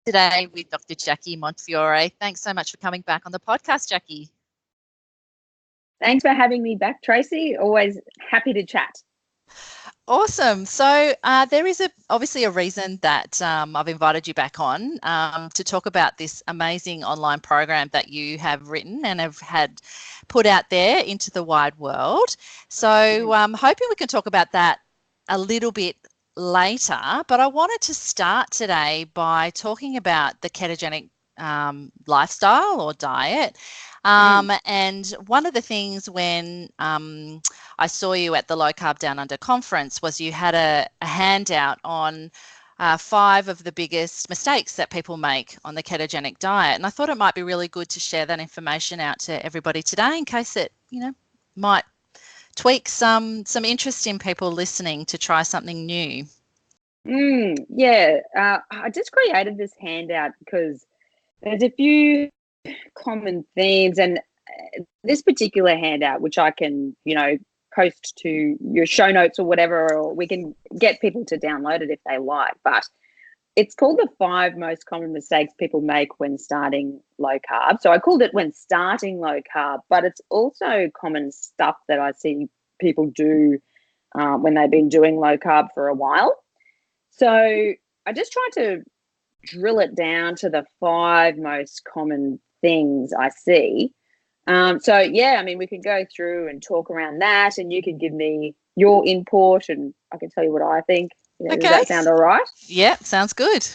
today with Dr. Jackie Montefiore. Thanks so much for coming back on the podcast, Jackie. Thanks for having me back, Tracey. Always happy to chat. Awesome. So there is obviously a reason that I've invited you back on to talk about this amazing online program that you have written and have had put out there into the wide world. So I'm hoping we can talk about that a little bit later, but I wanted to start today by talking about the ketogenic lifestyle or diet. And one of the things when I saw you at the Low Carb Down Under conference was you had a handout on 5 of the biggest mistakes that people make on the ketogenic diet. And I thought it might be really good to share that information out to everybody today in case it, might tweak some interest in people listening to try something new. I just created this handout because there's a few common themes, and this particular handout, which I can, post to your show notes or whatever, or we can get people to download it if they like. But it's called the 5 most common mistakes people make when starting low carb. So I called it when starting low carb, but it's also common stuff that I see people do when they've been doing low carb for a while. So I just tried to drill it down to the 5 most common things I see. We could go through and talk around that, and you can give me your input and I can tell you what I think. Okay. Does that sound all right? Yeah, sounds good.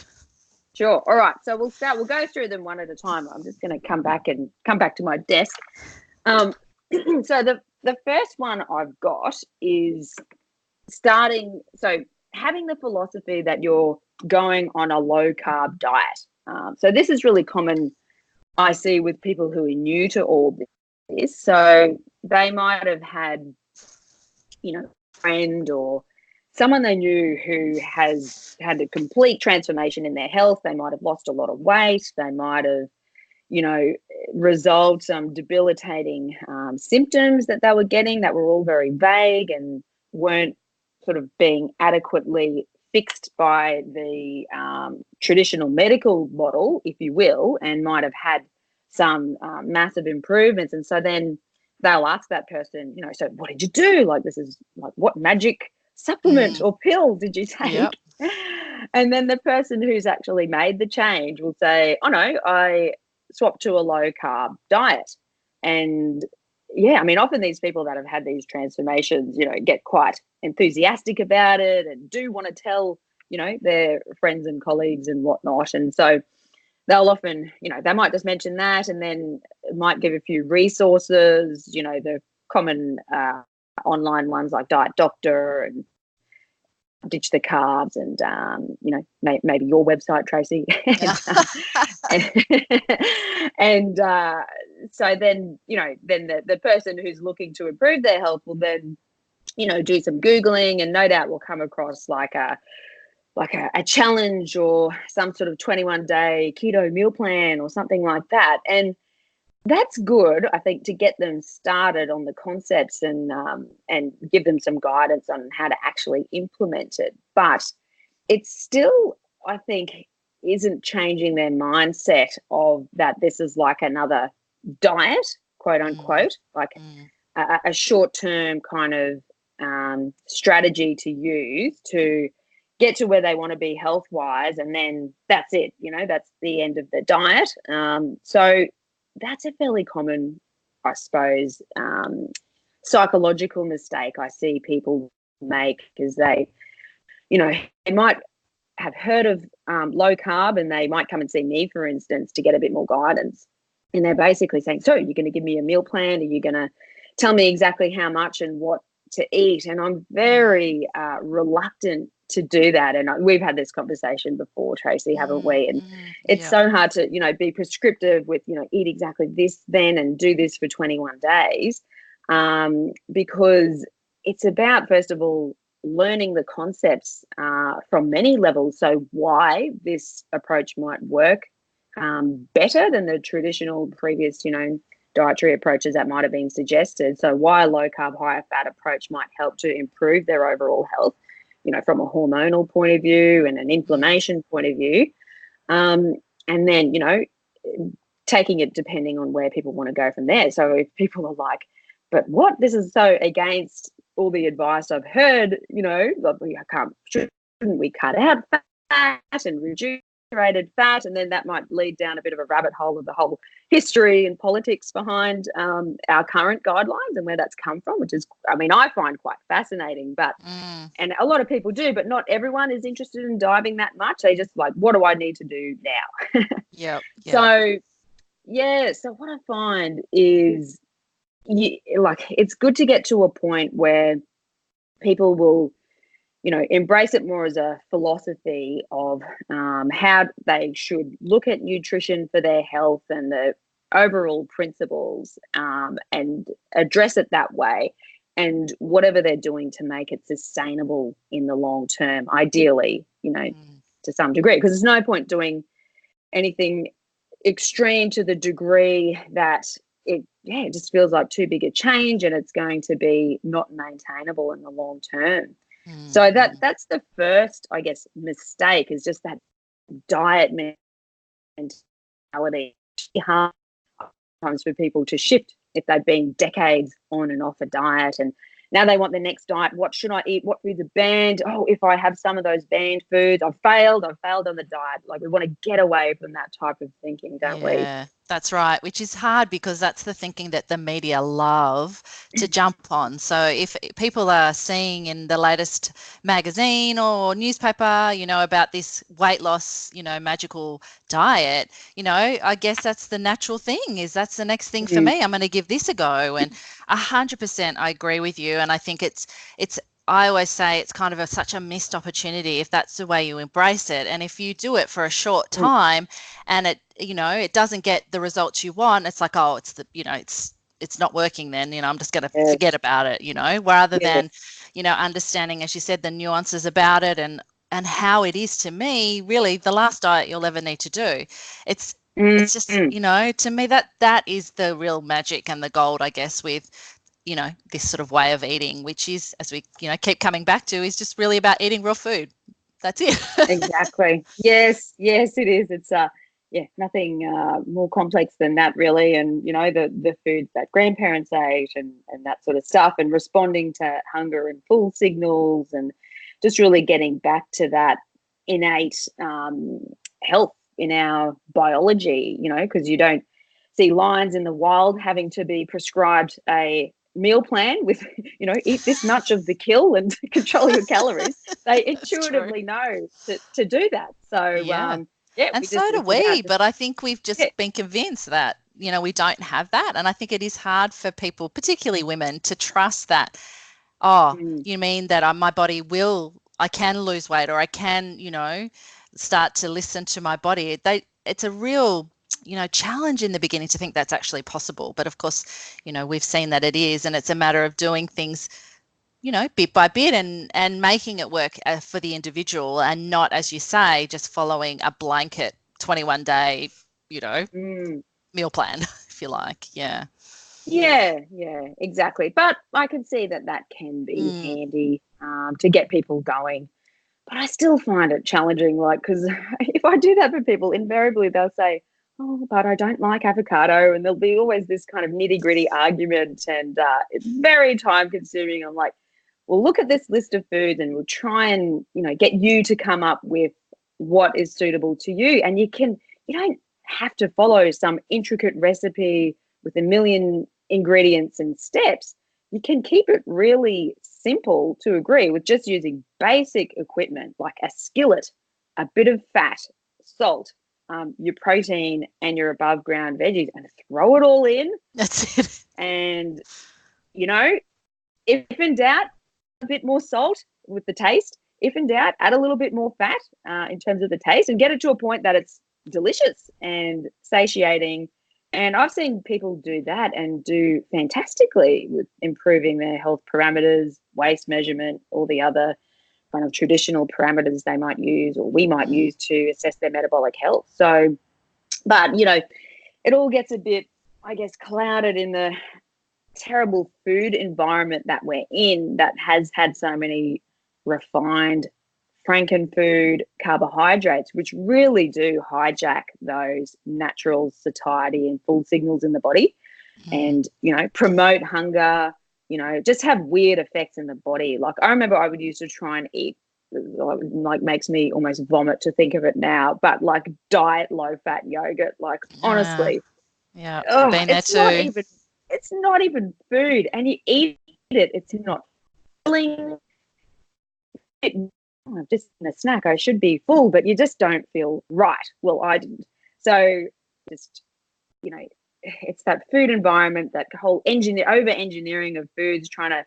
Sure. All right. So we'll go through them one at a time. I'm just going to come back to my desk. So the first one I've got is having the philosophy that you're going on a low carb diet. So this is really common, I see, with people who are new to all this. So they might have had, a friend or someone they knew who has had a complete transformation in their health. They might have lost a lot of weight. They might have, resolved some debilitating symptoms that they were getting that were all very vague and weren't sort of being adequately fixed by the traditional medical model, if you will, and might have had some massive improvements. And so then they'll ask that person, so what did you do? Like, this is like, what magic supplement or pill did you take? Yep. And then the person who's actually made the change will say, oh no, I swapped to a low carb diet. And often these people that have had these transformations, get quite enthusiastic about it and do want to tell, their friends and colleagues and whatnot. And so they'll often, they might just mention that and then might give a few resources, the common online ones like Diet Doctor and Ditch the Carbs and, maybe your website, Tracey. So then, then the person who's looking to improve their health will then, do some Googling and no doubt will come across like a challenge or some sort of 21-day keto meal plan or something like that. And that's good, I think, to get them started on the concepts and give them some guidance on how to actually implement it. But it's still, I think, isn't changing their mindset of that this is like another diet, quote unquote, a short-term kind of strategy to use to get to where they want to be health-wise, and then that's it, that's the end of the diet. So that's a fairly common, I suppose, psychological mistake I see people make, because they might have heard of low carb and they might come and see me, for instance, to get a bit more guidance. And they're basically saying, so you're going to give me a meal plan? Are you going to tell me exactly how much and what to eat? And I'm very reluctant to do that. And we've had this conversation before, Tracey, haven't we? And it's so hard to, be prescriptive with, eat exactly this then and do this for 21 days because it's about, first of all, learning the concepts from many levels. So why this approach might work better than the traditional previous, dietary approaches that might have been suggested. So why a low carb, higher fat approach might help to improve their overall health, from a hormonal point of view and an inflammation point of view. And then, taking it depending on where people want to go from there. So if people are like, but what, this is so against all the advice I've heard, like shouldn't we cut out fat and reduce saturated fat? And then that might lead down a bit of a rabbit hole of the whole history and politics behind our current guidelines and where that's come from, which is, I find quite fascinating. But and a lot of people do, but not everyone is interested in diving that much. They just like, what do I need to do now? Yep. So what I find is, it's good to get to a point where people will, embrace it more as a philosophy of how they should look at nutrition for their health and the overall principles, and address it that way. And whatever they're doing to make it sustainable in the long term, ideally, to some degree, because there's no point doing anything extreme to the degree that it just feels like too big a change and it's going to be not maintainable in the long term. So that's the first, I guess, mistake, is just that diet mentality. It's hard sometimes for people to shift if they've been decades on and off a diet, and now they want the next diet. What should I eat? What foods are banned? Oh, if I have some of those banned foods, I've failed on the diet. Like, we want to get away from that type of thinking, don't we? Yeah, that's right, which is hard because that's the thinking that the media love to jump on. So if people are seeing in the latest magazine or newspaper, about this weight loss, magical diet, I guess that's the natural thing, is that's the next thing for me. I'm going to give this a go. And 100% I agree with you. And I think it's I always say it's kind of such a missed opportunity if that's the way you embrace it. And if you do it for a short time and it doesn't get the results you want, it's like, oh, it's not working then, I'm just going to forget about it, rather than, understanding, as you said, the nuances about it and how it is, to me, really the last diet you'll ever need to do. It's just, to me, that is the real magic and the gold, I guess, with this sort of way of eating, which is, as we, keep coming back to, is just really about eating real food. That's it. Exactly. Yes, it is. It's nothing more complex than that, really. And, the foods that grandparents ate and that sort of stuff, and responding to hunger and full signals, and just really getting back to that innate health in our biology, because you don't see lions in the wild having to be prescribed a meal plan with, eat this much of the kill and control your calories. They intuitively know to do that. So, and so do we. But I think we've just been convinced that, we don't have that. And I think it is hard for people, particularly women, to trust that, you mean that my body I can lose weight, or I can, start to listen to my body. It's a real challenge in the beginning to think that's actually possible. But of course, we've seen that it is, and it's a matter of doing things, bit by bit and making it work for the individual, and not, as you say, just following a blanket 21-day, meal plan, if you like. Yeah, exactly. But I can see that can be handy to get people going. But I still find it challenging, because if I do that for people, invariably they'll say, oh, but I don't like avocado. And there'll be always this kind of nitty-gritty argument, and it's very time-consuming. I'm like, well, look at this list of foods and we'll try and, get you to come up with what is suitable to you. And you don't have to follow some intricate recipe with a million ingredients and steps. You can keep it really simple to agree with just using basic equipment like a skillet, a bit of fat, salt, your protein, and your above ground veggies, and throw it all in. That's it. And, if in doubt, a bit more salt with the taste. If in doubt, add a little bit more fat in terms of the taste, and get it to a point that it's delicious and satiating. And I've seen people do that and do fantastically with improving their health parameters, waist measurement, all the other kind of traditional parameters they might use, or we might use to assess their metabolic health. So, but, it all gets a bit, I guess, clouded in the terrible food environment that we're in, that has had so many refined frankenfood carbohydrates, which really do hijack those natural satiety and full signals in the body and, promote hunger, just have weird effects in the body. Like I remember I would used to try and eat, like makes me almost vomit to think of it now, but like diet low fat yogurt, like honestly, yeah, been there too. It's not even food, and you eat it, it's not filling. Just in a snack, I should be full, but you just don't feel right. Well, I didn't. So just, it's that food environment, that whole over engineering of foods, trying to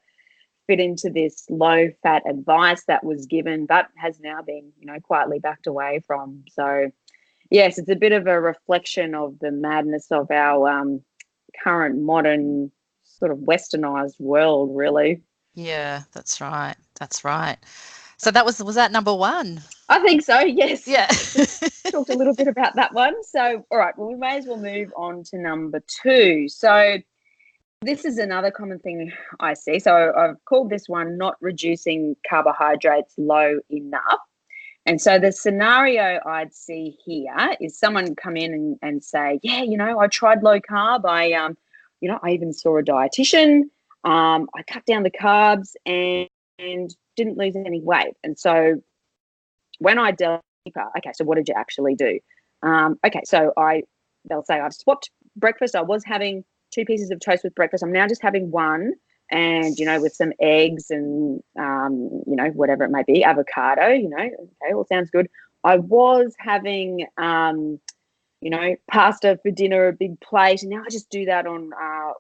fit into this low fat advice that was given, but has now been, quietly backed away from. So yes, it's a bit of a reflection of the madness of our current modern sort of westernized world, really. Yeah, that's right. That's right. So was that number one? I think so, yes. Yeah. Talked a little bit about that one. So, all right, well, we may as well move on to number 2. So this is another common thing I see. So I've called this one not reducing carbohydrates low enough. And so the scenario I'd see here is someone come in and say, yeah, I tried low carb. I even saw a dietitian. I cut down the carbs and didn't lose any weight. And so when I delve deeper, okay, so what did you actually do? So they'll say I've swapped breakfast. I was having 2 pieces of toast with breakfast. I'm now just having one, and with some eggs and whatever it may be, avocado. Okay, well, sounds good. I was having pasta for dinner, a big plate, and now I just do that on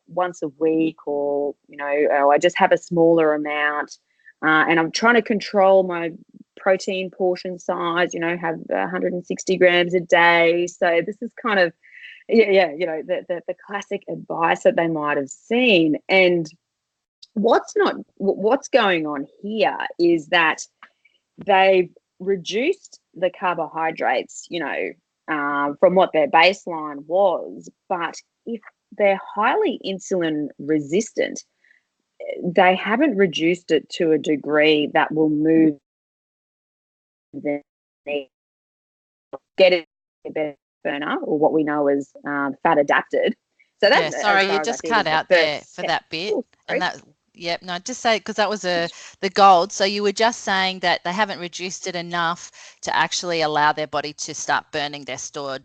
once a week, or I just have a smaller amount, and I'm trying to control my protein portion size. Have 160 grams a day. So this is kind of the classic advice that they might have seen. And what's going on here is that they've reduced the carbohydrates, from what their baseline was. But if they're highly insulin resistant, they haven't reduced it to a degree that will move them get it a better burner, or what we know as fat adapted. So that's sorry, you just cut out there for that bit. And that, yep, no, just say, because that was the gold. So you were just saying that they haven't reduced it enough to actually allow their body to start burning their stored,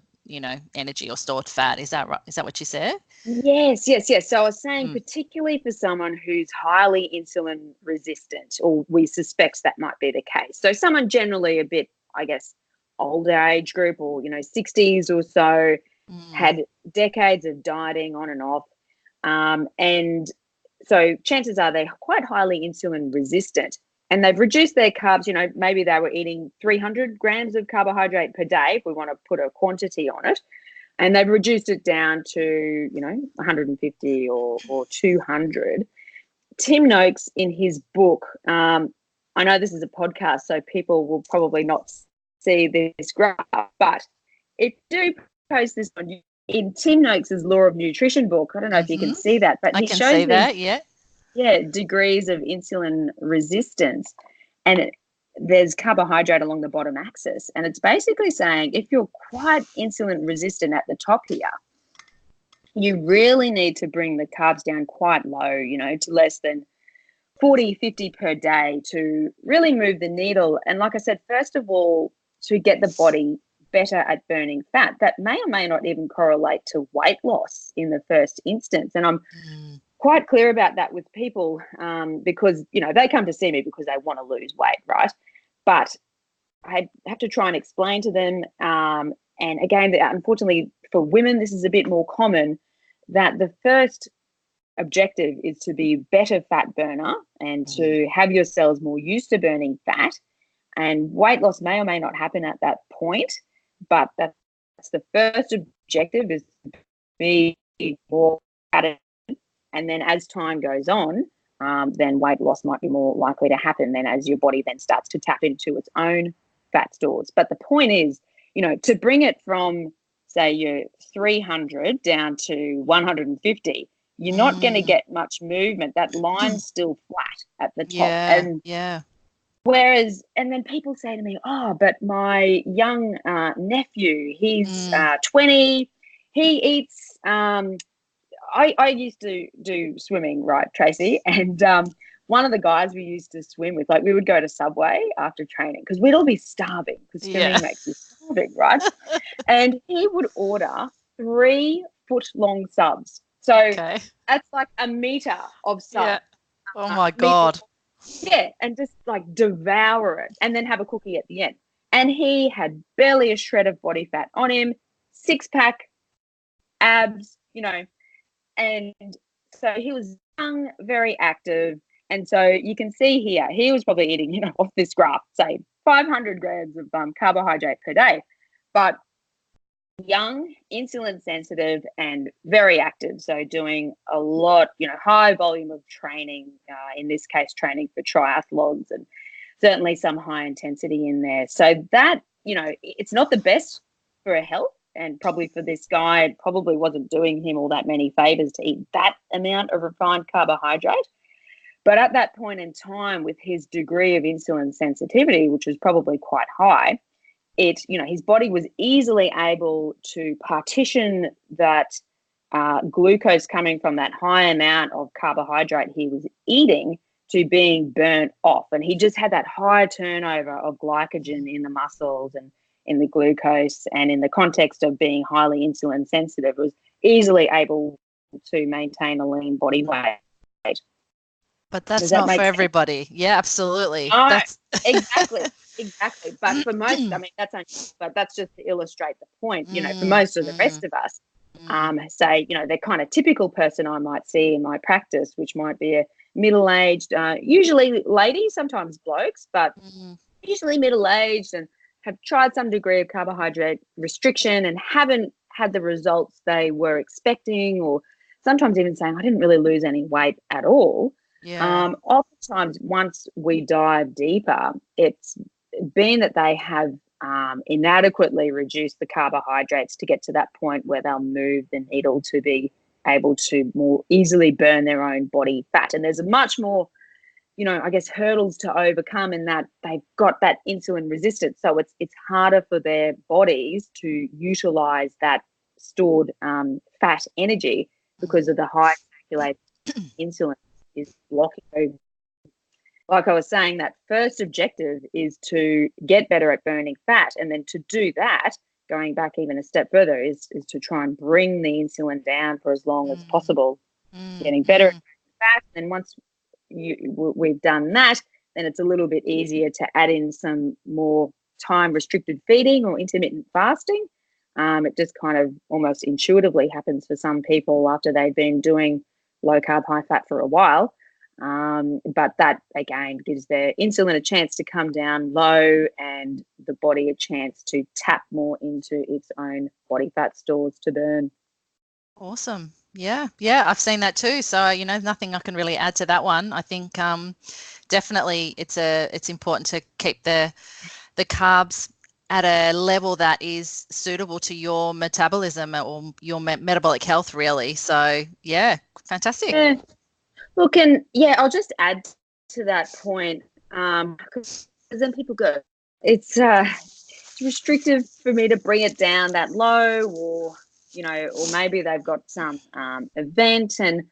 energy or stored fat. Is that right? Is that what you said? Yes. So I was saying, particularly for someone who's highly insulin resistant, or we suspect that might be the case. So someone generally a bit, I guess, older age group, or 60s or so, had decades of dieting on and off, and so chances are they're quite highly insulin resistant, and they've reduced their carbs. Maybe they were eating 300 grams of carbohydrate per day, if we want to put a quantity on it, and they've reduced it down to 150 or 200. Tim Noakes, in his book, I know this is a podcast, so people will probably not see this graph, but it do post this on in Tim Noakes' Law of Nutrition book. I don't know if you can see that, but I can see that. Yeah, degrees of insulin resistance, and there's carbohydrate along the bottom axis, and it's basically saying if you're quite insulin resistant at the top here, you really need to bring the carbs down quite low, to less than 40, 50 per day to really move the needle. And like I said, first of all, to get the body better at burning fat, that may or may not even correlate to weight loss in the first instance. And I'm quite clear about that with people, because, they come to see me because they want to lose weight, right? But I have to try and explain to them. And again, unfortunately for women, this is a bit more common, that the first objective is to be better fat burner and to have your cells more used to burning fat. And weight loss may or may not happen at that point, but that's the first objective, is to be more fat. And then as time goes on, then weight loss might be more likely to happen then as your body then starts to tap into its own fat stores. But the point is, to bring it from, say, your 300 down to 150, you're not going to get much movement. That line's still flat at the top. Whereas, and then people say to me, oh, but my young nephew, he's 20, he eats, I used to do swimming, right, Tracey? And one of the guys we used to swim with, like we would go to Subway after training because we'd all be starving because swimming makes you starving, right? And he would order 3-foot-long subs. So that's like a meter of sub. Yeah. Oh my God. Yeah, and just like devour it and then have a cookie at the end. And he had barely a shred of body fat on him, 6-pack, abs, and so he was young, very active. And so you can see here, he was probably eating, off this graph, say 500 grams of carbohydrate per day, but young, insulin sensitive, and very active. So doing a lot, high volume of training, in this case, training for triathlons and certainly some high intensity in there. So that, it's not the best for a health. And probably for this guy, it probably wasn't doing him all that many favors to eat that amount of refined carbohydrate. But at that point in time, with his degree of insulin sensitivity, which was probably quite high, his body was easily able to partition that glucose coming from that high amount of carbohydrate he was eating to being burnt off. And he just had that high turnover of glycogen in the muscles and in the glucose, and in the context of being highly insulin sensitive, was easily able to maintain a lean body weight. But that's not for everybody. Yeah, absolutely. No, that's exactly. But for most, but that's just to illustrate the point, for most of the rest of us, say, the kind of typical person I might see in my practice, which might be a middle-aged, usually ladies, sometimes blokes, but usually middle-aged, and have tried some degree of carbohydrate restriction and haven't had the results they were expecting, or sometimes even saying, I didn't really lose any weight at all. Yeah. Oftentimes, once we dive deeper, it's been that they have inadequately reduced the carbohydrates to get to that point where they'll move the needle to be able to more easily burn their own body fat. And there's a much more, I guess, hurdles to overcome in that they've got that insulin resistance. So it's harder for their bodies to utilize that stored fat energy because of the high circulated insulin is blocking. Like I was saying, that first objective is to get better at burning fat. And then to do that, going back even a step further, is to try and bring the insulin down for as long as possible, getting better at fat. And once we've done that, then it's a little bit easier to add in some more time-restricted feeding or intermittent fasting. It just kind of almost intuitively happens for some people after they've been doing low-carb, high-fat for a while. But that, again, gives their insulin a chance to come down low and the body a chance to tap more into its own body fat stores to burn. Awesome. Yeah, I've seen that too. So, nothing I can really add to that one. I think definitely it's important to keep the carbs at a level that is suitable to your metabolism or your metabolic health, really. So, yeah, fantastic. Yeah. Look, I'll just add to that point, because then people go, it's restrictive for me to bring it down that low, or maybe they've got some event, and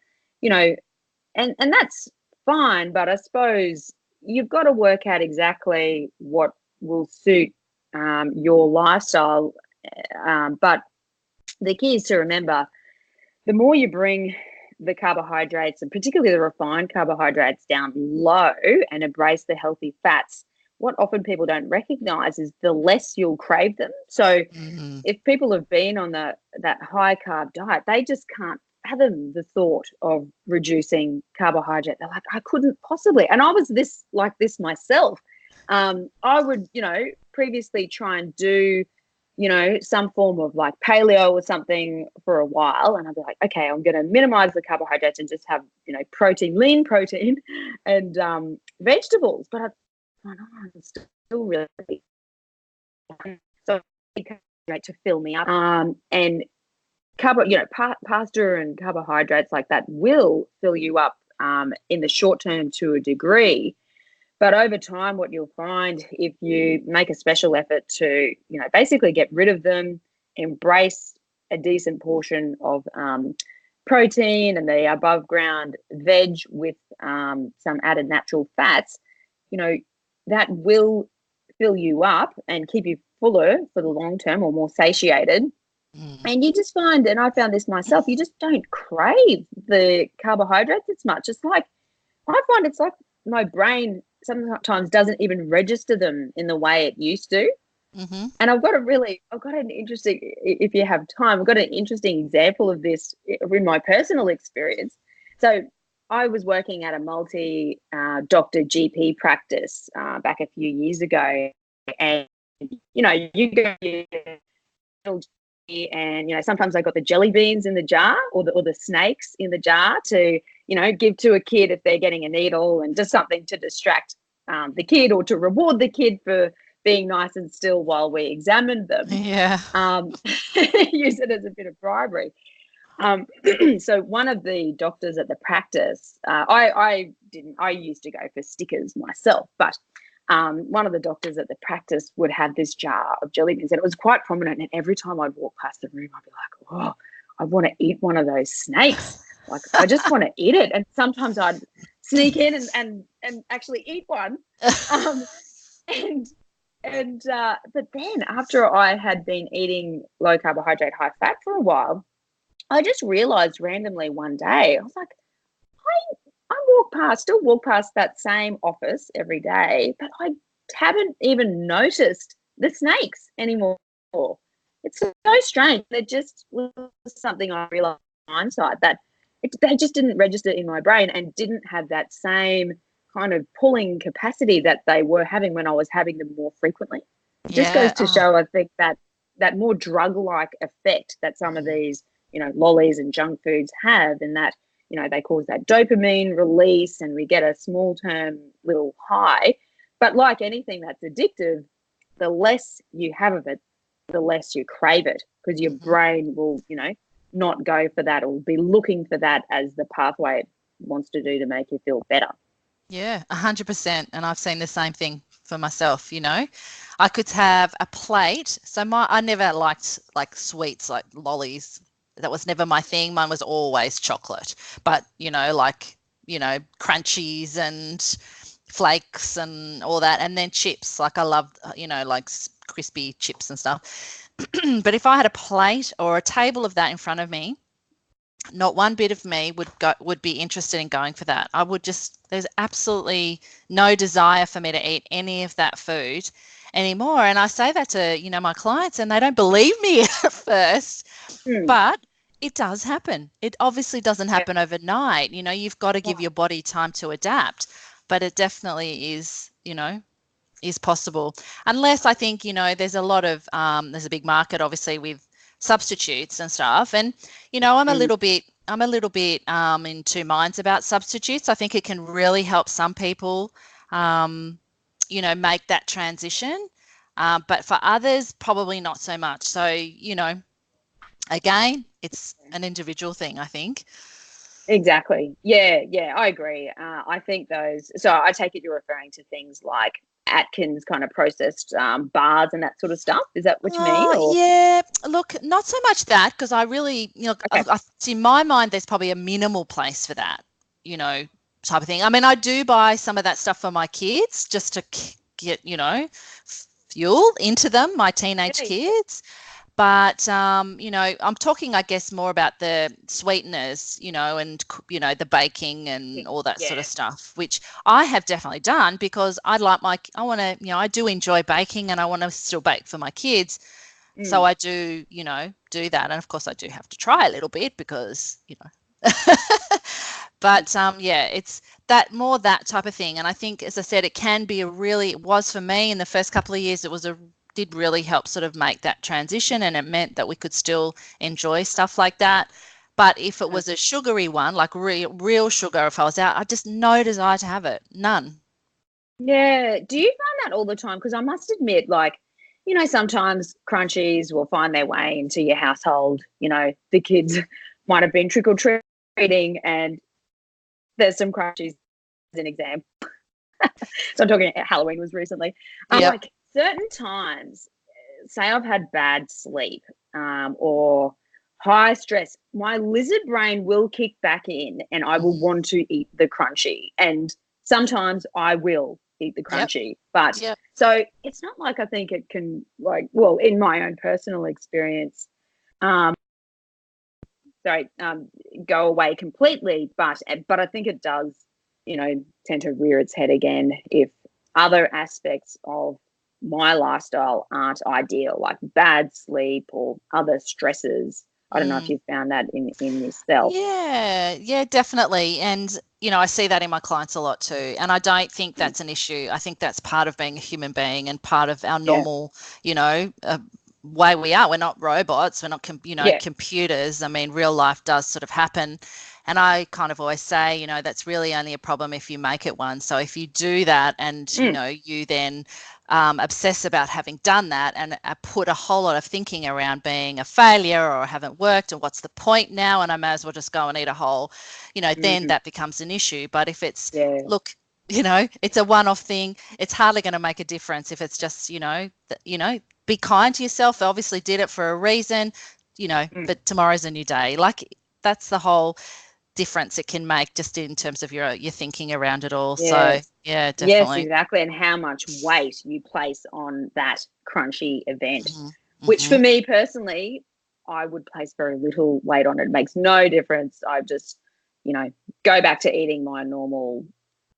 and that's fine. But I suppose you've got to work out exactly what will suit your lifestyle. But the key is to remember, the more you bring the carbohydrates, and particularly the refined carbohydrates, down low and embrace the healthy fats, what often people don't recognize is the less you'll crave them. So if people have been on that high carb diet, they just can't fathom the thought of reducing carbohydrate. They're like, I couldn't possibly. And I was like this myself. I would, previously try and do some form of like paleo or something for a while. And I'd be like, okay, I'm going to minimize the carbohydrates and just have, lean protein and vegetables. But I'm still really so to fill me up. And pasta and carbohydrates like that will fill you up in the short term to a degree. But over time, what you'll find if you make a special effort to, basically get rid of them, embrace a decent portion of protein and the above ground veg with some added natural fats, that will fill you up and keep you fuller for the long term, or more satiated. And you just find, and I found this myself, you just don't crave the carbohydrates as much. It's like, I find it's like my brain sometimes doesn't even register them in the way it used to. And I've got an interesting, if you have time, I've got an interesting example of this in my personal experience. So I was working at a multi-doctor GP practice back a few years ago. And, you go and, sometimes I got the jelly beans in the jar or the snakes in the jar to, give to a kid if they're getting a needle, and just something to distract the kid, or to reward the kid for being nice and still while we examined them. Yeah. Use it as a bit of bribery. So one of the doctors at the practice, I used to go for stickers myself, but one of the doctors at the practice would have this jar of jelly beans, and it was quite prominent. And every time I'd walk past the room, I'd be like, oh, I want to eat one of those snakes. Like, I just want to eat it. And sometimes I'd sneak in and actually eat one. But then after I had been eating low carbohydrate, high fat for a while, I just realized randomly one day, I was like, I still walk past that same office every day, but I haven't even noticed the snakes anymore. It's so strange. It just was something I realized in hindsight, that they just didn't register in my brain and didn't have that same kind of pulling capacity that they were having when I was having them more frequently. It just goes to show, I think, that more drug-like effect that some of these, lollies and junk foods have, and that, they cause that dopamine release and we get a small-term little high. But like anything that's addictive, the less you have of it, the less you crave it, because your brain will, not go for that, or be looking for that as the pathway it wants to do to make you feel better. Yeah, 100%. And I've seen the same thing for myself. I could have a plate. So I never liked like sweets, like lollies. That was never my thing. Mine was always chocolate, but crunchies and flakes and all that. And then chips. Like I loved, like crispy chips and stuff. But if I had a plate or a table of that in front of me, not one bit of me would be interested in going for that. There's absolutely no desire for me to eat any of that food anymore. And I say that to, my clients, and they don't believe me at first, but it does happen. It obviously doesn't happen overnight. You've got to give your body time to adapt, but it definitely is, is possible. Unless I think, there's a lot of, there's a big market obviously with substitutes and stuff, and I'm a little bit in two minds about substitutes. I think it can really help some people make that transition, but for others probably not so much. So again, it's an individual thing, I think. Exactly. Yeah, I agree. I think so I take it you're referring to things like Atkins kind of processed bars and that sort of stuff. Is that what you mean? Or? Yeah, look, not so much that, because I really, in my mind, there's probably a minimal place for that, type of thing. I mean, I do buy some of that stuff for my kids just to get, fuel into them, my teenage kids. But, I'm talking, I guess, more about the sweeteners, and, the baking and all that sort of stuff, which I have definitely done because I do enjoy baking, and I want to still bake for my kids. So I do, do that. And of course I do have to try a little bit because, but it's that type of thing. And I think, as I said, it can be it was for me in the first couple of years, did really help sort of make that transition, and it meant that we could still enjoy stuff like that. But if it was a sugary one, like real sugar, if I was out, I just no desire to have it. None. Yeah. Do you find that all the time? Because I must admit, like, sometimes crunchies will find their way into your household. The kids might have been trick-or-treating and there's some crunchies, as an example. So I'm talking Halloween was recently. Yep. Like certain times, say I've had bad sleep or high stress, my lizard brain will kick back in and I will want to eat the crunchy. And sometimes I will eat the crunchy. But so it's not like I think it can, like, well, in my own personal experience, go away completely. But I think it does, tend to rear its head again if other aspects of my lifestyle aren't ideal, like bad sleep or other stresses. I don't know if you've found that in yourself. Yeah, definitely. And, I see that in my clients a lot too. And I don't think that's an issue. I think that's part of being a human being and part of our normal, way we are. We're not robots. We're not, computers. I mean, real life does sort of happen. And I kind of always say, that's really only a problem if you make it one. So if you do that and, you then obsess about having done that and put a whole lot of thinking around being a failure or haven't worked and what's the point now and I may as well just go and eat a whole, then that becomes an issue. But if it's, look, it's a one-off thing, it's hardly going to make a difference if it's just, be kind to yourself. Obviously did it for a reason, but tomorrow's a new day. Like that's the whole difference it can make just in terms of your thinking around it all. So yeah, definitely. Yes, exactly. And how much weight you place on that crunchy event, which for me personally, I would place very little weight on it. It makes no difference. I just, go back to eating my normal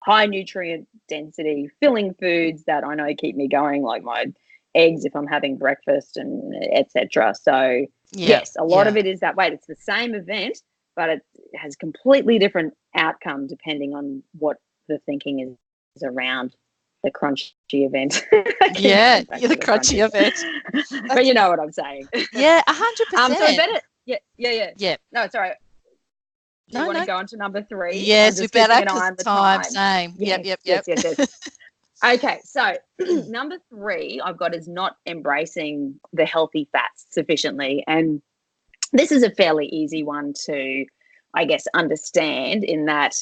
high nutrient density filling foods that I know keep me going, like my eggs if I'm having breakfast and etc. So yes, a lot of it is that weight. It's the same event, but it has completely different outcome depending on what the thinking is around the crunchy event. The crunchy event. But you know what I'm saying. Yeah, 100%. So better. Yeah. No, sorry. Do you want to go on to number 3? Yes, we better because time. Same. Yep. Yes. Okay, so number 3 I've got is not embracing the healthy fats sufficiently. And this is a fairly easy one to, I guess, understand in that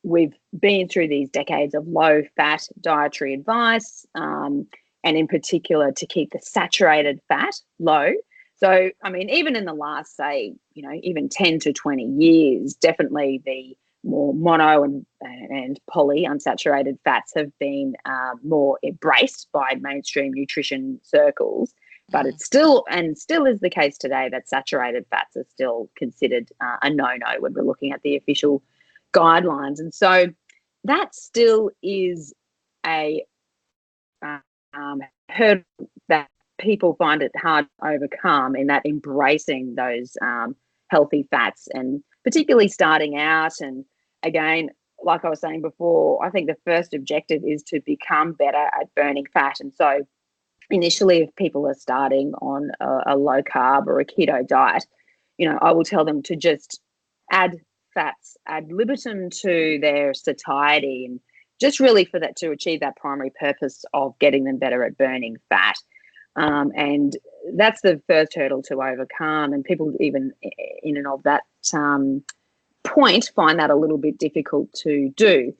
we've been through these decades of low-fat dietary advice, and in particular to keep the saturated fat low. So, I mean, even in the last, say, even 10 to 20 years, definitely the more mono and poly unsaturated fats have been more embraced by mainstream nutrition circles. But it's still is the case today that saturated fats are still considered a no-no when we're looking at the official guidelines. And so that still is a hurdle that people find it hard to overcome, in that embracing those healthy fats, and particularly starting out. And again, like I was saying before, I think the first objective is to become better at burning fat. And so initially, if people are starting on a low carb or a keto diet, I will tell them to just add fats ad libitum to their satiety, and just really for that, to achieve that primary purpose of getting them better at burning fat. And that's the first hurdle to overcome. And people even in and of that point find that a little bit difficult to do.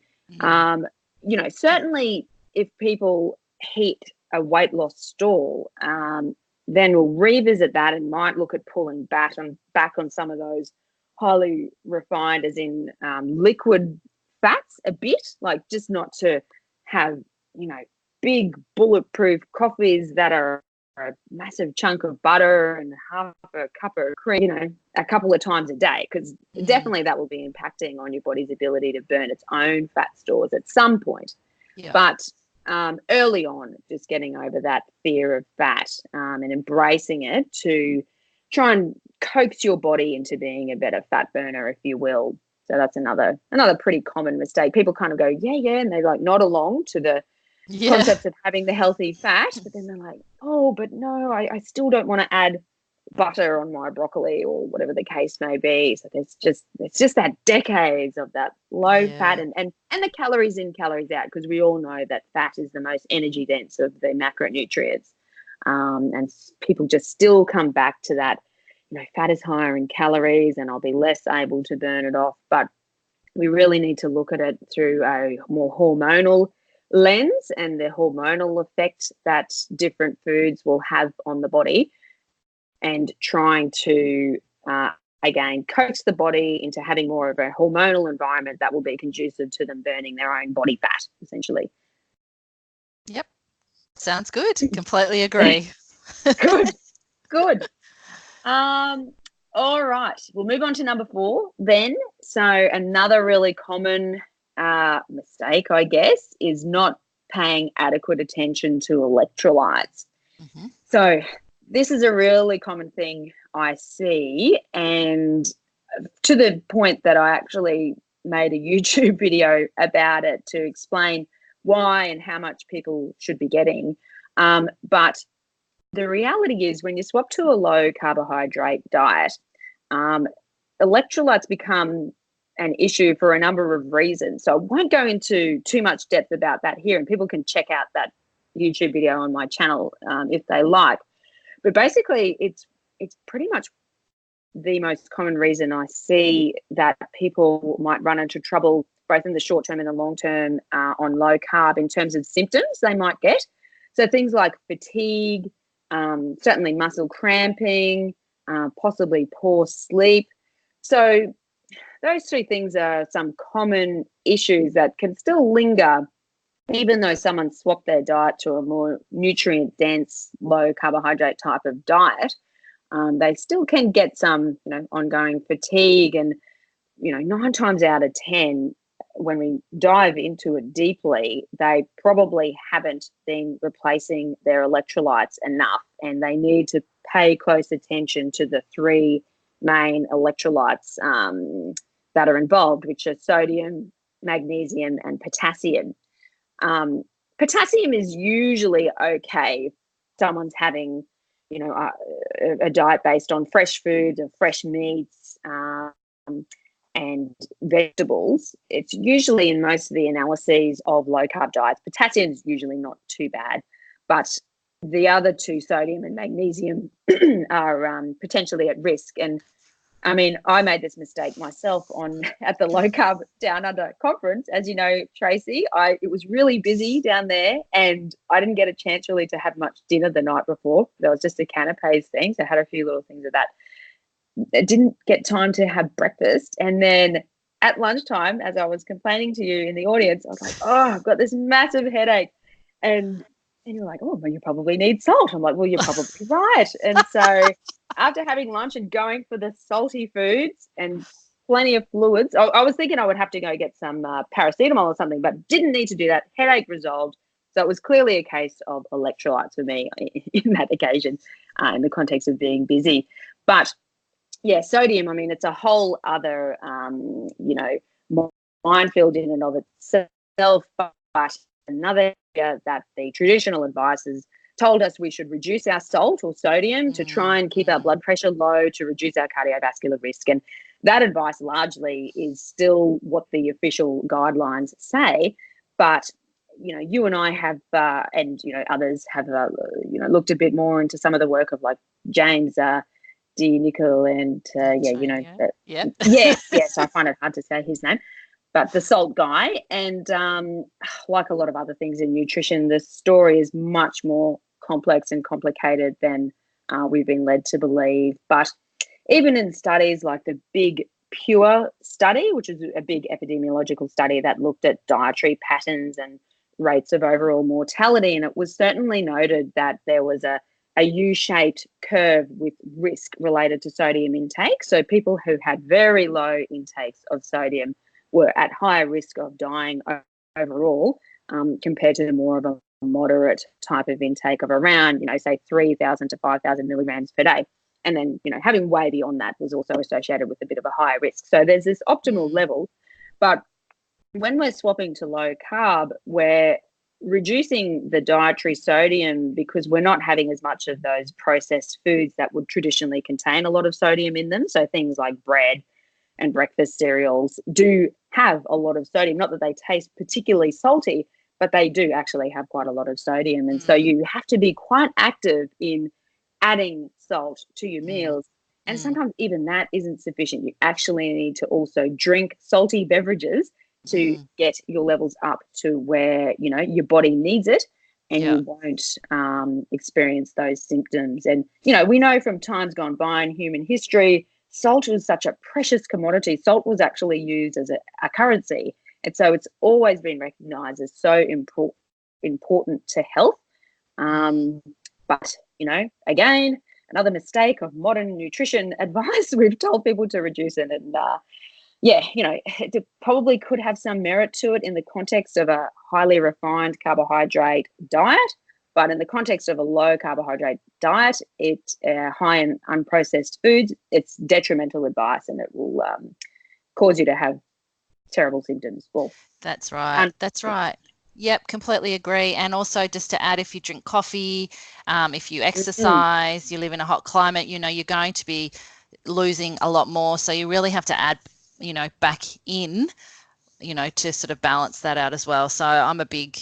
Certainly if people hit a weight loss stall, then we'll revisit that and might look at pulling back on some of those highly refined, as in liquid fats a bit, like just not to have, big bulletproof coffees that are a massive chunk of butter and half a cup of cream, a couple of times a day, because definitely that will be impacting on your body's ability to burn its own fat stores at some point. But early on, just getting over that fear of fat and embracing it to try and coax your body into being a better fat burner, if you will. So that's another pretty common mistake. People kind of go, and they like nod along to the concepts of having the healthy fat, but then they're like, oh, but no, I still don't want to add butter on my broccoli or whatever the case may be. So it's just that decades of that low fat and the calories in, calories out, because we all know that fat is the most energy dense of the macronutrients. And people just still come back to that, fat is higher in calories and I'll be less able to burn it off. But we really need to look at it through a more hormonal lens and the hormonal effect that different foods will have on the body, and trying to again coax the body into having more of a hormonal environment that will be conducive to them burning their own body fat, essentially. Yep. Sounds good. Completely agree. Good. All right, we'll move on to number 4 then. So another really common mistake, I guess, is not paying adequate attention to electrolytes. Mm-hmm. So this is a really common thing I see, and to the point that I actually made a YouTube video about it to explain why and how much people should be getting. But the reality is, when you swap to a low carbohydrate diet, electrolytes become an issue for a number of reasons. So I won't go into too much depth about that here, and people can check out that YouTube video on my channel if they like. But basically, it's pretty much the most common reason I see that people might run into trouble, both in the short term and the long term, on low carb in terms of symptoms they might get. So things like fatigue, certainly muscle cramping, possibly poor sleep. So those 3 things are some common issues that can still linger, even though someone swapped their diet to a more nutrient-dense, low carbohydrate type of diet. They still can get some, ongoing fatigue, and 9 times out of 10, when we dive into it deeply, they probably haven't been replacing their electrolytes enough, and they need to pay close attention to the 3 main electrolytes that are involved, which are sodium, magnesium, and potassium. Potassium is usually okay if someone's having, a diet based on fresh foods or fresh meats and vegetables. It's usually, in most of the analyses of low carb diets, potassium is usually not too bad, but the other 2, sodium and magnesium, are potentially at risk. And I mean, I made this mistake myself at the Low Carb Down Under conference. As you know, Tracey, it was really busy down there, and I didn't get a chance really to have much dinner the night before. There was just a canapes thing, so I had a few little things of that. I didn't get time to have breakfast, and then at lunchtime, as I was complaining to you in the audience, I was like, "Oh, I've got this massive headache," and you're like, "Oh, well, you probably need salt." I'm like, "Well, you're probably right." And so after having lunch and going for the salty foods and plenty of fluids, I was thinking I would have to go get some paracetamol or something, but didn't need to do that. Headache resolved. So it was clearly a case of electrolytes for me in that occasion, in the context of being busy. But yeah, sodium, I mean, it's a whole other, minefield in and of itself, but another area that the traditional advice has told us we should reduce our salt or sodium to try and keep our blood pressure low, to reduce our cardiovascular risk. And that advice largely is still what the official guidelines say. But, you and I have, and, others have, looked a bit more into some of the work of like James D. Nicol and, yes, I find it hard to say his name. But the salt guy, and like a lot of other things in nutrition, the story is much more complex and complicated than we've been led to believe. But even in studies like the Big Pure study, which is a big epidemiological study that looked at dietary patterns and rates of overall mortality, and it was certainly noted that there was a U-shaped curve with risk related to sodium intake. So people who had very low intakes of sodium were at higher risk of dying overall, compared to more of a moderate type of intake of around, say 3,000 to 5,000 milligrams per day. And then, having way beyond that was also associated with a bit of a higher risk. So there's this optimal level. But when we're swapping to low carb, we're reducing the dietary sodium because we're not having as much of those processed foods that would traditionally contain a lot of sodium in them. So things like bread and breakfast cereals do have a lot of sodium. Not that they taste particularly salty, but they do actually have quite a lot of sodium. And so you have to be quite active in adding salt to your meals. And sometimes even that isn't sufficient. You actually need to also drink salty beverages to get your levels up to where, you know, your body needs it, and you won't experience those symptoms. And, you know, we know from times gone by in human history, salt was such a precious commodity. Salt was actually used as a currency. And so it's always been recognized as so important to health. But, you know, again, another mistake of modern nutrition advice, we've told people to reduce it. And yeah, you know, it probably could have some merit to it in the context of a highly refined carbohydrate diet, but in the context of a low carbohydrate diet, it's high in unprocessed foods, it's detrimental advice, and it will cause you to have terrible symptoms. Well, that's right. That's right. Yep, completely agree. And also, just to add, if you drink coffee, if you exercise, you live in a hot climate, you know, you're going to be losing a lot more. So you really have to add, you know, back in, you know, to sort of balance that out as well. So I'm a big,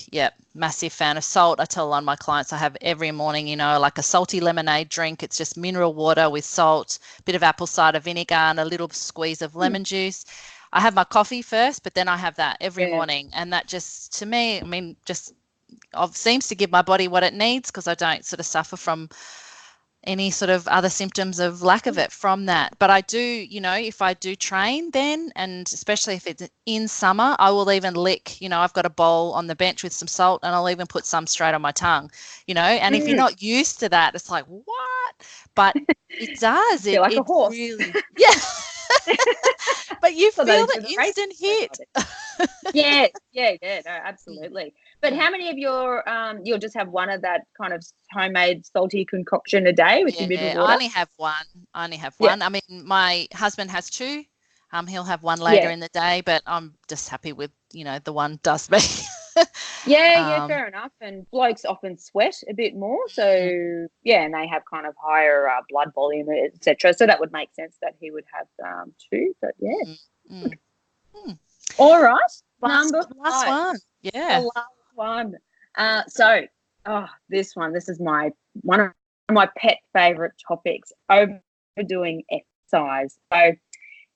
massive fan of salt. I tell a lot of my clients I have every morning, you know, like a salty lemonade drink. It's just mineral water with salt, a bit of apple cider vinegar, and a little squeeze of lemon juice. I have my coffee first, but then I have that every morning. And that just, to me, I mean, just seems to give my body what it needs, because I don't sort of suffer from any sort of other symptoms of lack of it from that. But I do, you know, if I do train then, and especially if it's in summer, I will even lick, you know, I've got a bowl on the bench with some salt, and I'll even put some straight on my tongue, you know. And if you're not used to that, it's like, what? But it does. Feel like a horse. Really, but you feel the instant hit. Yeah, no, absolutely. But how many of your you'll just have one of that kind of homemade salty concoction a day with your mineral water? I only have one. I mean, my husband has two. He'll have one later in the day, but I'm just happy with, you know, the one does me. Fair enough. And blokes often sweat a bit more, so and they have kind of higher blood volume, etc. So that would make sense that he would have two. But all right, last one. The last one. This is one of my pet favorite topics: overdoing exercise. So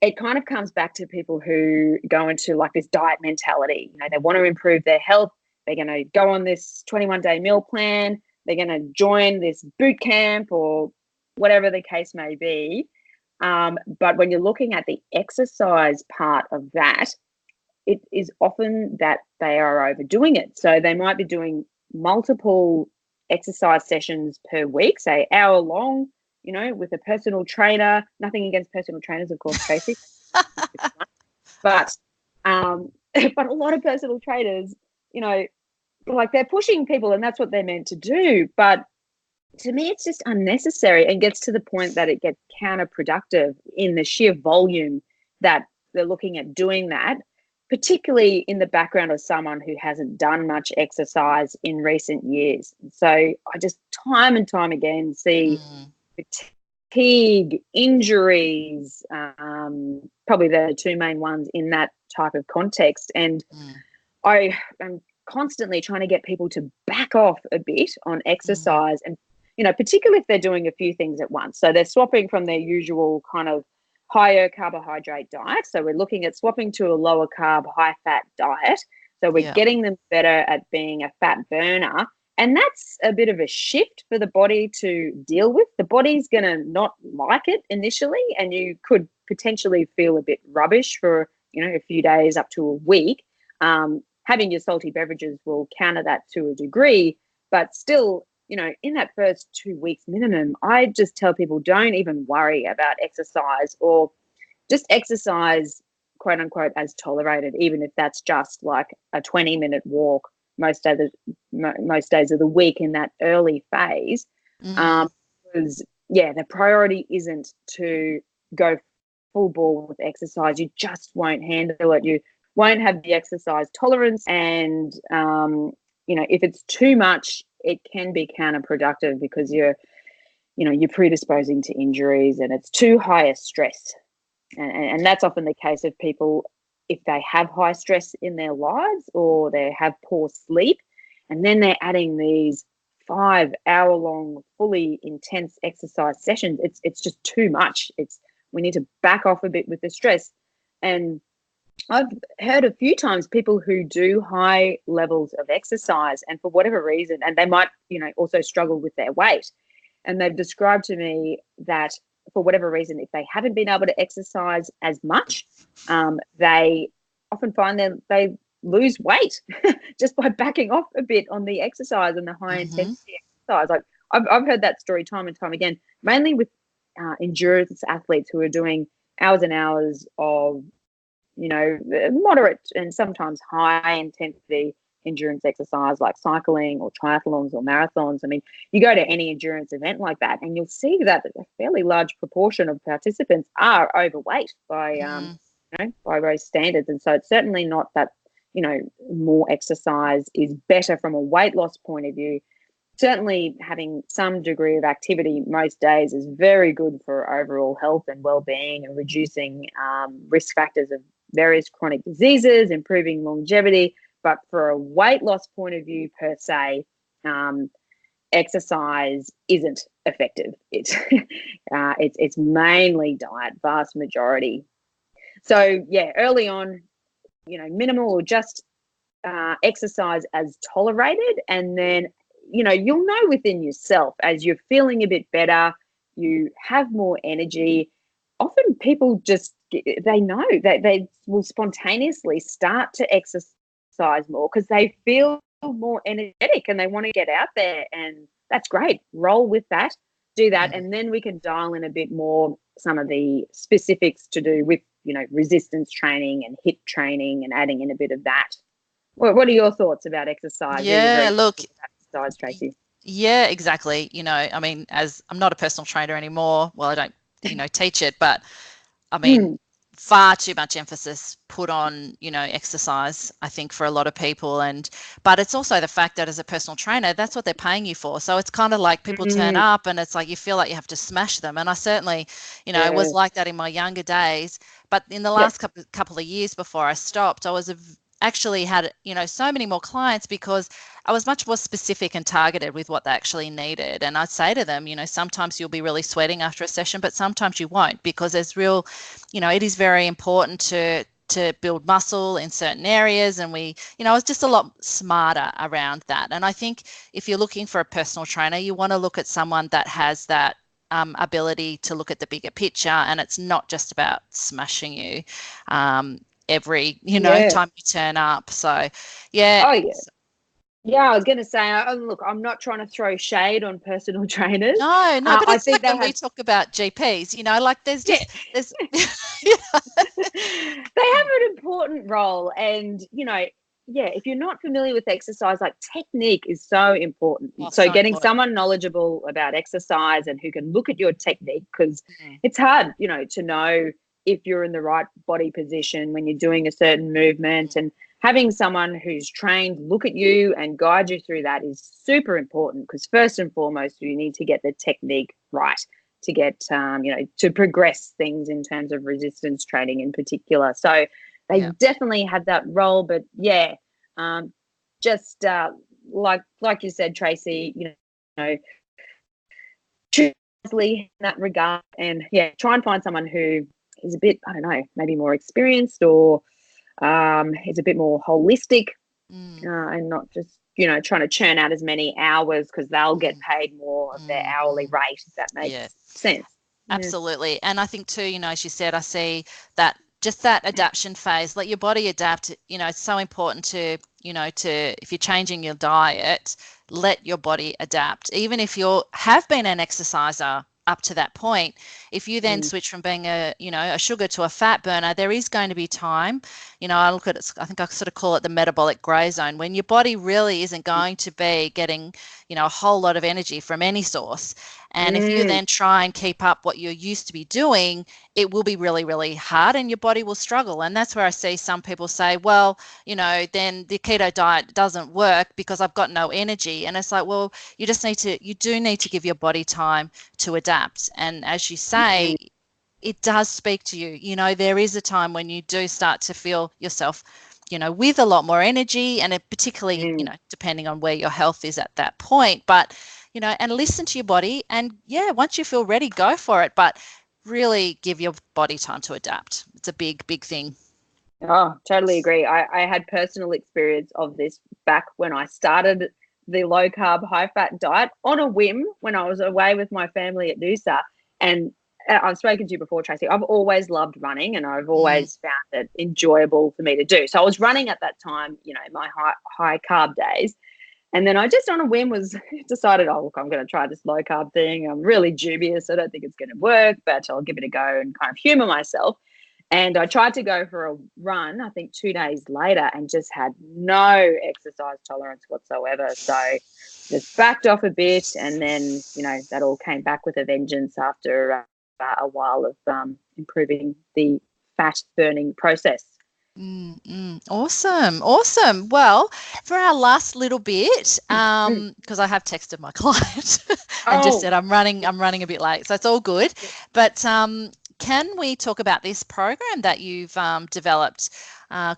it kind of comes back to people who go into like this diet mentality. You know, they want to improve their health. They're going to go on this 21-day meal plan. They're going to join this boot camp or whatever the case may be. But when you're looking at the exercise part of that, it is often that they are overdoing it. So they might be doing multiple exercise sessions per week, say hour long, you know, with a personal trainer. Nothing against personal trainers, of course, Tracey. But a lot of personal trainers, you know, like they're pushing people, and that's what they're meant to do. But to me, it's just unnecessary, and gets to the point that it gets counterproductive in the sheer volume that they're looking at doing that, particularly in the background of someone who hasn't done much exercise in recent years. So I just time and time again see fatigue, injuries, probably the two main ones in that type of context. And I am constantly trying to get people to back off a bit on exercise, and, you know, particularly if they're doing a few things at once. So they're swapping from their usual kind of higher carbohydrate diet. So we're looking at swapping to a lower carb, high fat diet. So we're getting them better at being a fat burner. And that's a bit of a shift for the body to deal with. The body's going to not like it initially, and you could potentially feel a bit rubbish for, you know, a few days up to a week. Having your salty beverages will counter that to a degree, but still, you know, in that first 2 weeks minimum, I just tell people don't even worry about exercise, or just exercise, quote unquote, as tolerated, even if that's just like a 20-minute walk most days of the week in that early phase. Because the priority isn't to go full bore with exercise. You just won't handle it. You won't have the exercise tolerance, and you know, if it's too much, it can be counterproductive, because you're predisposing to injuries, and it's too high a stress. And that's often the case of people if they have high stress in their lives, or they have poor sleep, and then they're adding these 5-hour-long, fully intense exercise sessions. It's just too much. We need to back off a bit with the stress. And I've heard a few times people who do high levels of exercise and for whatever reason, and they might, also struggle with their weight. And they've described to me that for whatever reason, if they haven't been able to exercise as much, they often find that they lose weight just by backing off a bit on the exercise and the high intensity exercise. Like I've heard that story time and time again, mainly with endurance athletes who are doing hours and hours of moderate and sometimes high intensity endurance exercise like cycling or triathlons or marathons. I mean, you go to any endurance event like that and you'll see that a fairly large proportion of participants are overweight by by those standards. And so it's certainly not that more exercise is better from a weight loss point of view. Certainly having some degree of activity most days is very good for overall health and well-being and reducing risk factors of various chronic diseases, improving longevity. But for a weight loss point of view per se, exercise isn't effective. It's mainly diet, vast majority. So yeah, early on, minimal or just exercise as tolerated, and then you'll know within yourself as you're feeling a bit better, you have more energy. Often people just they know that they will spontaneously start to exercise more because they feel more energetic and they want to get out there, and that's great. Roll with that, do that, and then we can dial in a bit more some of the specifics to do with resistance training and HIIT training and adding in a bit of that. What are your thoughts about exercise? Yeah, look, exercise, Tracey. Yeah, exactly. I mean, as I'm not a personal trainer anymore, well, I don't, teach it, but I mean, far too much emphasis put on, exercise, I think, for a lot of people. But it's also the fact that as a personal trainer, that's what they're paying you for. So it's kind of like people turn up and it's like you feel like you have to smash them. And I certainly, it was like that in my younger days. But in the last couple of years before I stopped, I was actually had, so many more clients because I was much more specific and targeted with what they actually needed. And I'd say to them, sometimes you'll be really sweating after a session, but sometimes you won't, because there's real, it is very important to build muscle in certain areas. And I was just a lot smarter around that. And I think if you're looking for a personal trainer, you want to look at someone that has that ability to look at the bigger picture, and it's not just about smashing you every time you turn up. So yeah. I was going to say, look, I'm not trying to throw shade on personal trainers. No, but it's like when we talk about GPs, like there's just there's they have an important role. And if you're not familiar with exercise, like technique is so important. So getting someone knowledgeable about exercise and who can look at your technique, because it's hard, to know if you're in the right body position when you're doing a certain movement, and having someone who's trained look at you and guide you through that is super important, because first and foremost, you need to get the technique right to get, to progress things in terms of resistance training in particular. So they definitely have that role. But just like you said, Tracey, choose in that regard, and try and find someone who is a bit, I don't know, maybe more experienced, or is a bit more holistic, and not just, trying to churn out as many hours, because they'll get paid more of their hourly rate, if that makes sense. Absolutely. And I think too, as you said, I see that just that adaptation phase, let your body adapt. It's so important to, if you're changing your diet, let your body adapt. Even if you have been an exerciser up to that point, if you then switch from being a sugar to a fat burner, there is going to be time. I look at it, I think I sort of call it the metabolic gray zone, when your body really isn't going to be getting a whole lot of energy from any source. And if you then try and keep up what you're used to be doing, it will be really, really hard, and your body will struggle. And that's where I see some people say, well, then the keto diet doesn't work because I've got no energy. And it's like, well, you do need to give your body time to adapt. And as you say, it does speak to you. There is a time when you do start to feel yourself, with a lot more energy, and it particularly, depending on where your health is at that point. But, and listen to your body, and once you feel ready, go for it. But really give your body time to adapt. It's a big, big thing. Oh, totally agree. I had personal experience of this back when I started the low carb, high fat diet on a whim when I was away with my family at Noosa. And I've spoken to you before, Tracey. I've always loved running and I've Mm. always found it enjoyable for me to do. So I was running at that time, my high carb days. And then I just on a whim was decided, oh, look, I'm going to try this low carb thing. I'm really dubious. I don't think it's going to work, but I'll give it a go and kind of humor myself. And I tried to go for a run, I think 2 days later, and just had no exercise tolerance whatsoever. So just backed off a bit. And then, that all came back with a vengeance after a while of improving the fat burning process. Awesome, awesome. Well, for our last little bit, Mm. because I have texted my client and just Oh, said I'm running a bit late, so it's all good. But can we talk about this program that you've developed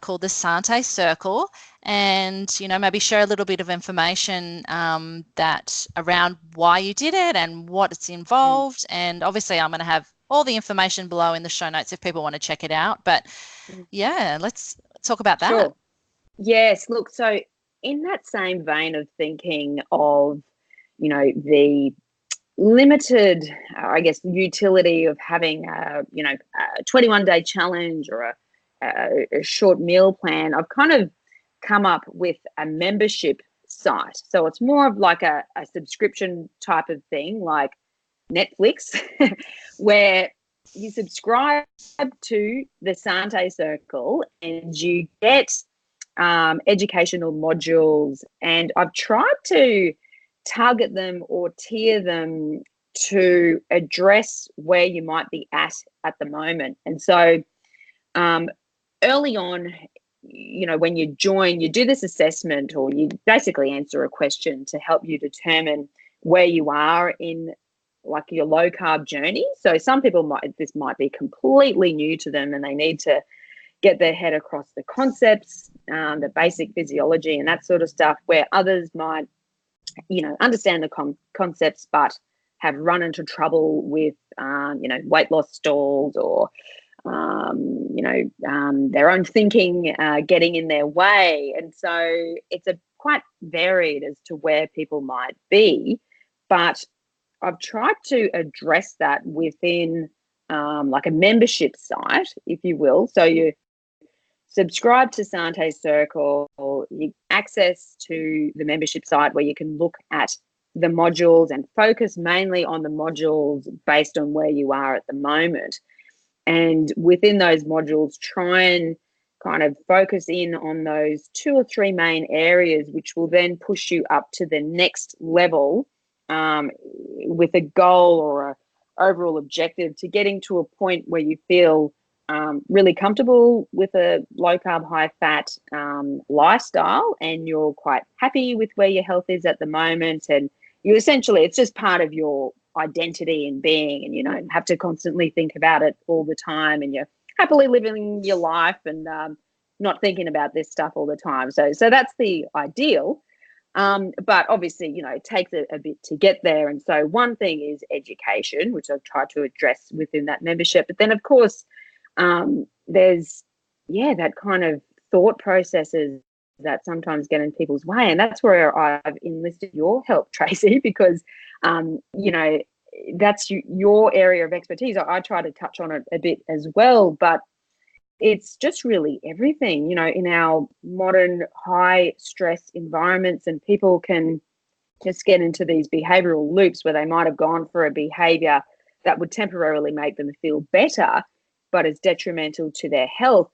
called the Sante Circle, and maybe share a little bit of information that around why you did it and what it's mm, involved, and obviously I'm going to have all the information below in the show notes if people want to check it out, but mm. yeah, let's talk about that. Sure. Yes, look, so in that same vein of thinking of, the limited, I guess, utility of having a 21-day challenge or a short meal plan, I've kind of come up with a membership site. So it's more of like a subscription type of thing, like Netflix, where you subscribe to the Sante Circle and you get educational modules. And I've tried to target them or tier them to address where you might be at the moment. And so early on, when you join, you do this assessment or you basically answer a question to help you determine where you are in like your low carb journey. So some people this might be completely new to them and they need to get their head across the concepts, the basic physiology and that sort of stuff, where others might, understand the concepts, but have run into trouble with, weight loss stalls or, their own thinking getting in their way. And so it's a quite varied as to where people might be. But I've tried to address that within like a membership site, if you will. So you subscribe to Sante Circle, you access to the membership site where you can look at the modules and focus mainly on the modules based on where you are at the moment. And within those modules, try and kind of focus in on those 2 or 3 main areas, which will then push you up to the next level with a goal or a overall objective to getting to a point where you feel really comfortable with a low carb, high fat lifestyle, and you're quite happy with where your health is at the moment. And you essentially, it's just part of your identity and being, and you don't have to constantly think about it all the time. And you're happily living your life and not thinking about this stuff all the time. So that's the ideal. But obviously, it takes a bit to get there. And so one thing is education, which I've tried to address within that membership. But then, of course, there's that kind of thought processes that sometimes get in people's way, and that's where I've enlisted your help, Tracey, because that's your area of expertise. I try to touch on it a bit as well, but it's just really everything, in our modern high stress environments, and people can just get into these behavioral loops where they might have gone for a behavior that would temporarily make them feel better, but is detrimental to their health.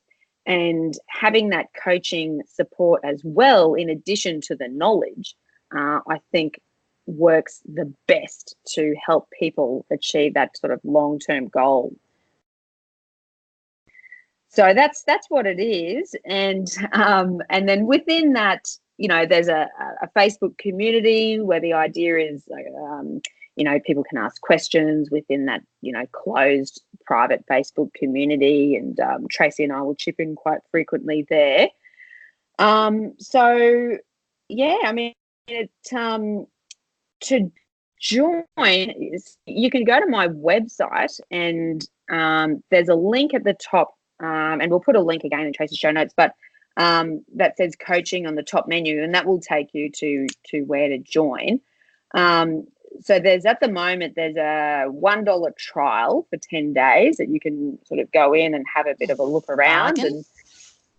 And having that coaching support as well, in addition to the knowledge, I think works the best to help people achieve that sort of long-term goal. So that's what it is. And then within that, there's a Facebook community where the idea is, people can ask questions within that, closed private Facebook community. And Tracey and I will chip in quite frequently there. So, yeah, I mean, to join, you can go to my website and there's a link at the top and we'll put a link again in Tracy's show notes, but that says coaching on the top menu, and that will take you to where to join. So at the moment there's a $1 trial for 10 days that you can sort of go in and have a bit of a look around. Bargain.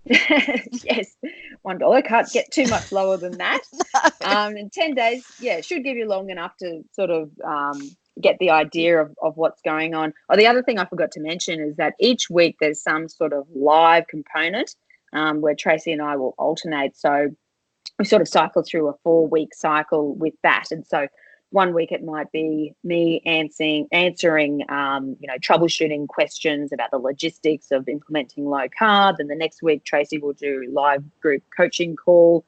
And yes, $1, can't get too much lower than that. In 10 days, it should give you long enough to sort of get the idea of what's going on. The other thing I forgot to mention is that each week there's some sort of live component where Tracey and I will alternate. So we sort of cycle through a 4-week cycle with that. And so one week it might be me answering troubleshooting questions about the logistics of implementing low carb. And the next week, Tracey will do live group coaching call,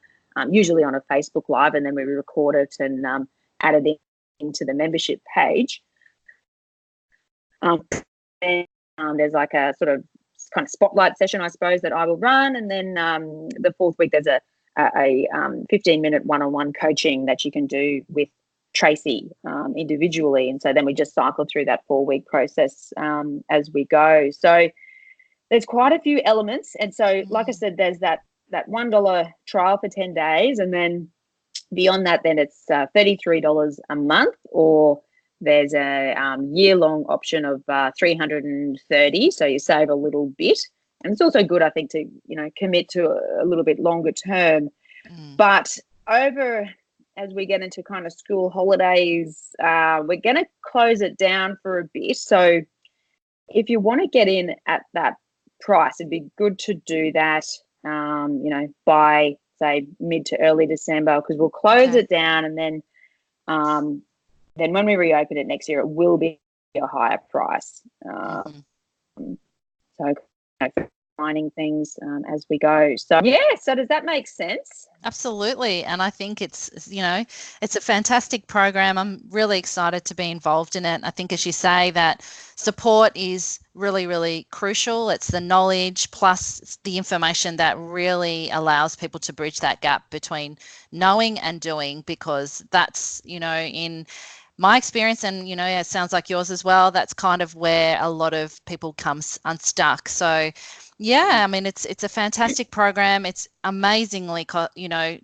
usually on a Facebook Live, and then we record it and add it into the membership page. There's like a sort of kind of spotlight session, I suppose, that I will run. And then the 4th week, there's a 15-minute one-on-one coaching that you can do with Tracey individually. And so then we just cycle through that 4-week process as we go. So there's quite a few elements. And so, like I said, there's that $1 trial for 10 days. And then beyond that, then it's $33 a month, or there's a year-long option of $330. So you save a little bit. And it's also good, I think, to, commit to a little bit longer term. But as we get into kind of school holidays, we're going to close it down for a bit. So if you want to get in at that price, it'd be good to do that, by, say, mid to early December, because we'll close it down. And then when we reopen it next year, it will be a higher price. So finding things as we go. So so does that make sense? Absolutely. And I think it's a fantastic program. I'm really excited to be involved in it. I think, as you say, that support is really, really crucial. It's the knowledge plus the information that really allows people to bridge that gap between knowing and doing, because that's, in my experience, and it sounds like yours as well, that's kind of where a lot of people come unstuck. So I mean, it's a fantastic program. It's amazingly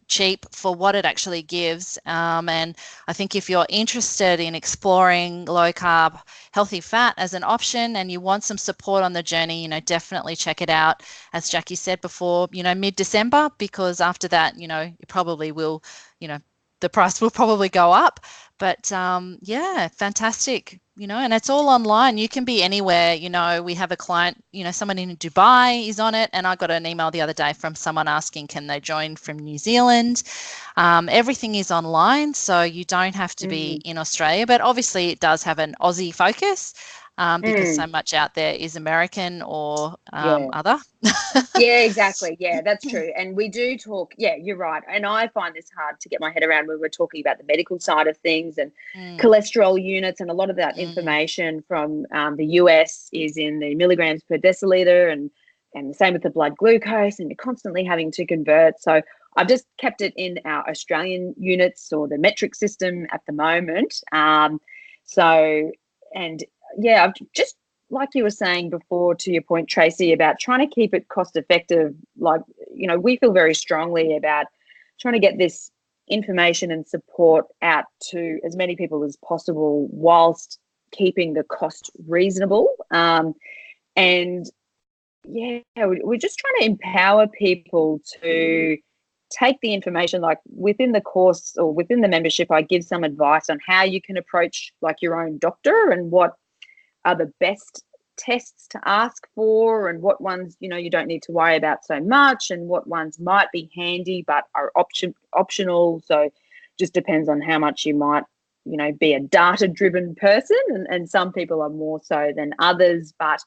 cheap for what it actually gives, and I think if you're interested in exploring low carb healthy fat as an option and you want some support on the journey, definitely check it out, as Jackie said before, mid-December, because after that, it probably will, the price will probably go up. But fantastic, and it's all online. You can be anywhere. We have a client, someone in Dubai is on it, and I got an email the other day from someone asking, can they join from New Zealand? Everything is online, so you don't have to be in Australia, but obviously it does have an Aussie focus. Because so much out there is American or other. Yeah, exactly. Yeah, that's true. And we do talk, you're right. And I find this hard to get my head around when we're talking about the medical side of things and cholesterol units, and a lot of that information from the US is in the milligrams per deciliter, and the same with the blood glucose, and you're constantly having to convert. So I've just kept it in our Australian units or the metric system at the moment. I've just, like you were saying before, to your point, Tracey, about trying to keep it cost effective. Like, we feel very strongly about trying to get this information and support out to as many people as possible whilst keeping the cost reasonable. We're just trying to empower people to take the information, like within the course or within the membership, I give some advice on how you can approach like your own doctor and what are the best tests to ask for, and what ones you don't need to worry about so much, and what ones might be handy but are optional. So just depends on how much you might be a data driven person, and some people are more so than others, but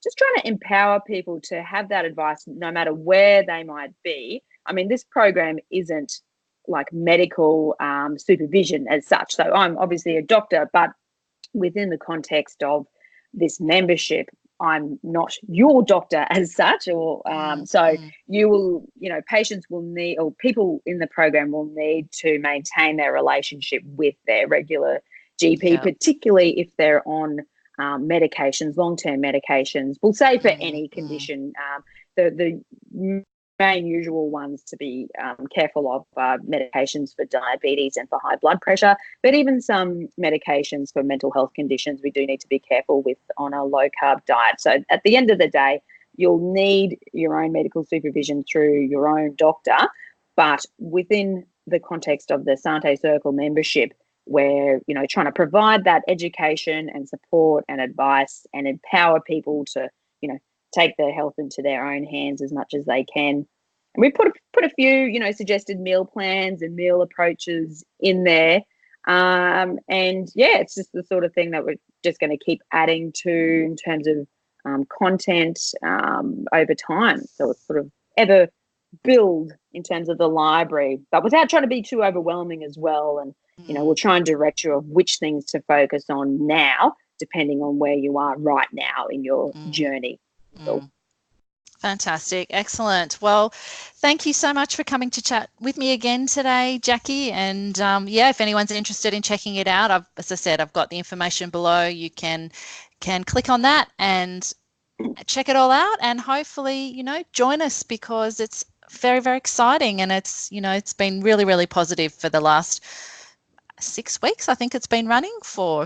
just trying to empower people to have that advice no matter where they might be. I mean, this program isn't like medical supervision as such, so I'm obviously a doctor, but within the context of this membership, I'm not your doctor as such, or you will, patients will need, or people in the program will need to maintain their relationship with their regular GP, particularly if they're on medications, long-term medications. We'll say for any condition, the main usual ones to be careful of are medications for diabetes and for high blood pressure, but even some medications for mental health conditions we do need to be careful with on a low-carb diet. So at the end of the day, you'll need your own medical supervision through your own doctor, but within the context of the Sante Circle membership, we're, trying to provide that education and support and advice and empower people to, take their health into their own hands as much as they can. And we put a few, suggested meal plans and meal approaches in there. And yeah, it's just the sort of thing that we're just going to keep adding to in terms of content over time. So it's sort of ever build in terms of the library, but without trying to be too overwhelming as well. And, we'll try and direct you of which things to focus on now, depending on where you are right now in your journey. Fantastic. Excellent. Well, thank you so much for coming to chat with me again today, Jackie. And if anyone's interested in checking it out, as I said, I've got the information below. You can click on that and check it all out, and hopefully, join us, because it's very, very exciting, and it's, it's been really, really positive for the last 6 weeks. I think it's been running for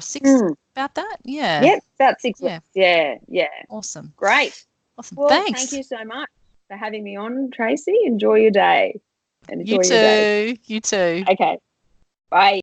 about that. Yeah. Yep, about 6 weeks. Yeah. Awesome. Great. Awesome. Well, Thanks. thank you so much for having me on, Tracey. Enjoy your day. And enjoy You too. your day. You too. Okay. Bye.